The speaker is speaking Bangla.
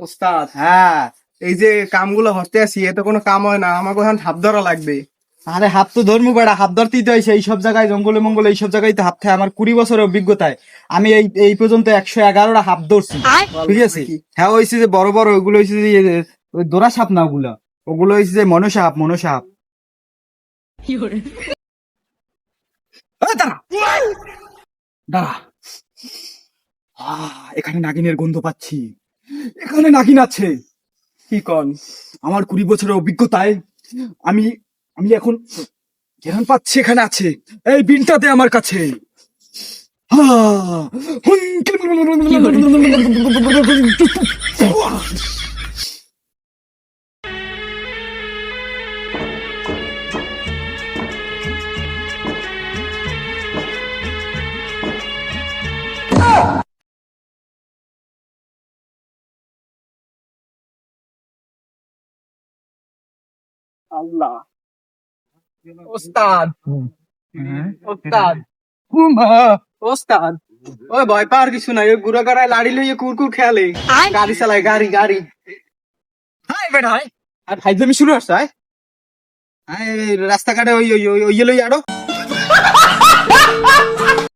ওস্তাদ, হ্যাঁ। এই যে কামগুলো হরতে আসি এ তো কোনো কাম হয় না, আমাকে এখন হাত ধরা লাগবে। আরে হাত তো ধর্ম বেড়া, হাত ধরতেই তো হইছে। এইসব জায়গায় জঙ্গলে মঙ্গলে এইসব জায়গায় তো হাত থাকে। আমার 20 বছরের অভিজ্ঞতায় আমি এই এই পর্যন্ত 111টা হাত ধরছি। ঠিক আছে। নাকি? হ্যাঁ, হয়েছে যে বড় বড় ওইগুলো হয়েছে যে ওই দোরা সাপ না, ওগুলা ওগুলো হয়েছে যে মনসাপ মনসাপ। দাঁড়া দাঁড়া, এখানে নাগিনের গন্ধ পাচ্ছি। এখানে নাগিন আছে। কি কন? আমার 20 বছরের অভিজ্ঞতায় আমি আমি এখন জ্ঞান পাচ্ছি এখানে আছে। এই বিনটা দে আমার কাছে। আল্লাহ, ওস্তাদ, ওস্তাদ, ওস্তাদ, ওই ভয় পাওয়ার কিছু নাই। ওই গুড়া গাড়ায় লাড়ি লইয়ে কুরকুর খেয়ালে গাড়ি চালায়, গাড়ি গাড়ি। হাই বেটা হাই। আর ফাইজলামি শুরু আসছে। রাস্তাঘাটে ওই ওই ওই ওই লই আরো